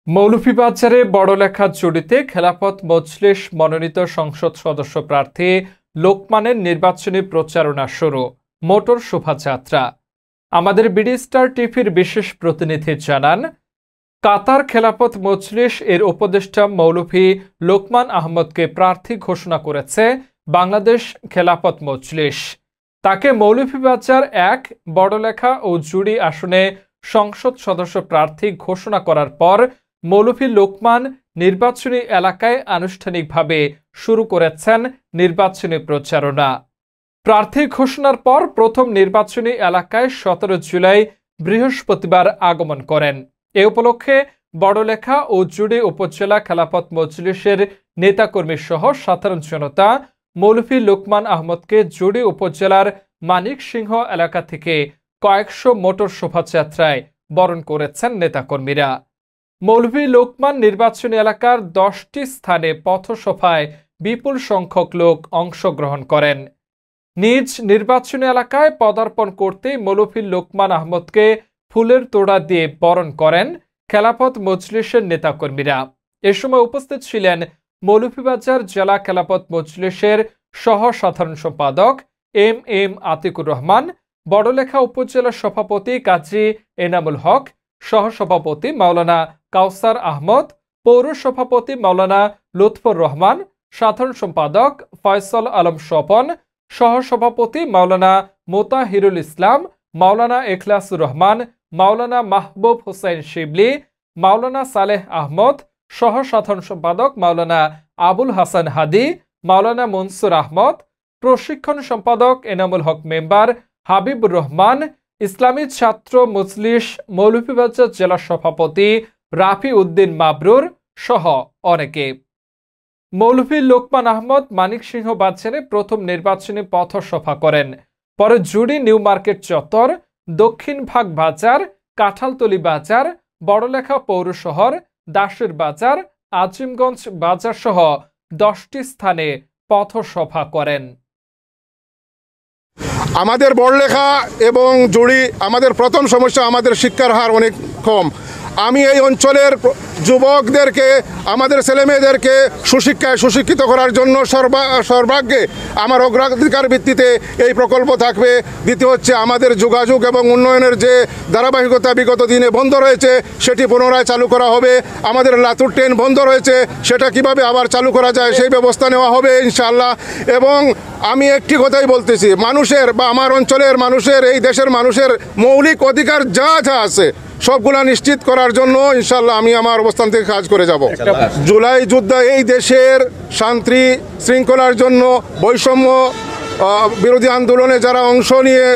মৌলভীবাজারে বড়লেখা জুড়িতে খেলাফত মজলিস মনোনীত সংসদ সদস্য প্রার্থী লোকমানের নির্বাচনী প্রচারণা শুরু। মোটর শোভাযাত্রা। আমাদের বিডি স্টার টিভির বিশেষ প্রতিনিধি জানান, কাতার খেলাফত মজলিস এর উপদেষ্টা মৌলভী লোকমান আহমদকে প্রার্থী ঘোষণা করেছে বাংলাদেশ খেলাফত মজলিস। তাকে মৌলভীবাজার ১ বড়লেখা ও জুড়ি আসনে সংসদ সদস্য প্রার্থী ঘোষণা করার পর মৌলভী লোকমান নির্বাচনী এলাকায় আনুষ্ঠানিকভাবে শুরু করেছেন নির্বাচনী প্রচারণা। প্রার্থী ঘোষণার পর প্রথম নির্বাচনী এলাকায় ১৭ জুলাই বৃহস্পতিবার আগমন করেন। এ উপলক্ষে বড়লেখা ও জুড়ি উপজেলা খেলাফত মজলিসের নেতাকর্মী সহ সাধারণ জনতা মৌলভী লোকমান আহমদকে জুড়ি উপজেলার মানিক সিংহ এলাকা থেকে কয়েকশো মোটর শোভাযাত্রায় বরণ করেছেন নেতাকর্মীরা। মৌলভী লোকমান নির্বাচনী এলাকার ১০টি স্থানে পথসভায় বিপুল সংখ্যক লোক অংশগ্রহণ করেন। নিজ নির্বাচনী এলাকায় পদার্পণ করতেই মৌলভী লোকমান আহমদকে ফুলের তোড়া দিয়ে বরণ করেন খেলাফত মজলিসের নেতাকর্মীরা। এ সময় উপস্থিত ছিলেন মৌলভীবাজার জেলা খেলাফত মজলিসের সহ সাধারণ সম্পাদক এম আতিকুর রহমান, বড়লেখা উপজেলা সভাপতি কাজী এনামুল হক, সহসভাপতি মাওলানা কাউসার আহমদ, পৌর সভাপতি মাওলানা লুৎফর রহমান, সাধারণ সম্পাদক ফয়সল আলম স্বপন, সহসভাপতি মাওলানা মোতাহিরুল ইসলাম, মাওলানা এখলাসুর রহমান, মাওলানা মাহবুব হুসাইন শিবলি, মাওলানা সালেহ আহমদ, সহ সাধারণ সম্পাদক মাওলানা আবুল হাসান হাদি, মাওলানা মনসুর আহমদ, প্রশিক্ষণ সম্পাদক এনামুল হক মেম্বার, হাবিবুর রহমান, ইসলামী ছাত্র মজলিস মৌলভীবাজার জেলা সভাপতি রাফি উদ্দিন মাবরুর সহ অনেকে। মৌলভী লোকমান আহমদ মানিক সিংহ বাজারে প্রথম নির্বাচনী পথসভা করেন। পরে জুড়ি নিউ মার্কেট চত্বর, দক্ষিণ ভাগ বাজার, কাঁঠালতলী বাজার, বড়লেখা পৌর শহর, দাসের বাজার, আজিমগঞ্জ বাজার সহ 10টি স্থানে পথসভা করেন। আমাদের বড়লেখা এবং জুড়ি আমাদের প্রথম সমস্যা, আমাদের শিক্ষার হার অনেক কম। আমি এই অঞ্চলের যুবকদেরকে, আমাদের ছেলেমেয়েদেরকে সুশিক্ষিত করার জন্য সর্বাগ্রে আমার অগ্রাধিকার ভিত্তিতে এই প্রকল্প থাকবে। দ্বিতীয় হচ্ছে আমাদের যোগাযোগ এবং উন্নয়নের যে ধারাবাহিকতা বিগত দিনে বন্ধ রয়েছে সেটি পুনরায় চালু করা হবে। আমাদের লাতুর ট্রেন বন্ধ রয়েছে, সেটা কিভাবে আবার চালু করা যায় সেই ব্যবস্থা নেওয়া হবে ইনশাআল্লাহ। এবং আমি একটি কথাই বলতেছি, মানুষের বা আমার অঞ্চলের মানুষের, এই দেশের মানুষের মৌলিক অধিকার যা যা আছে সবগুলা নিশ্চিত করার জন্য ইনশাআল্লাহ আমি আমার অবস্থান থেকে কাজ করে যাব। জুলাই যুদ্ধ এই দেশের শান্তি শৃঙ্খলার জন্য, বৈষম্য বিরোধী আন্দোলনে যারা অংশ নিয়ে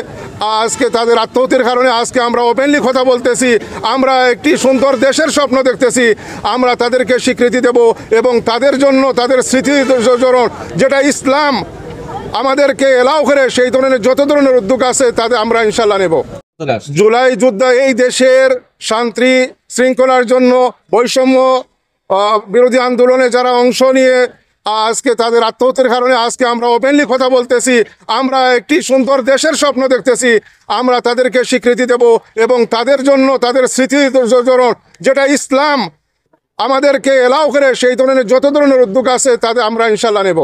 আজকে তাদের আত্মহত্যার কারণে আজকে আমরা ওপেনলি কথা বলতেছি, আমরা একটি সুন্দর দেশের স্বপ্ন দেখতেছি, আমরা তাদেরকে স্বীকৃতি দেব এবং তাদের জন্য তাদের স্মৃতি যেটা ইসলাম আমাদেরকে এলাও করে সেই ধরনের যত ধরনের উদ্যোগ আছে তাদের আমরা ইনশাআল্লাহ নেব। জুলাই যুদ্ধ এই দেশের শান্তি শৃঙ্খলার জন্য, বৈষম্য বিরোধী আন্দোলনে যারা অংশ নিয়ে আজকে তাদের আত্মহত্যার কারণে আজকে আমরা ওপেনলি কথা বলতেছি, আমরা একটি সুন্দর দেশের স্বপ্ন দেখতেছি, আমরা তাদেরকে স্বীকৃতি দেব এবং তাদের জন্য তাদের স্মৃতি যেটা ইসলাম আমাদেরকে এলাও করে সেই ধরনের যত ধরনের উদ্যোগ আছে তাদের আমরা ইনশাআল্লাহ নেব।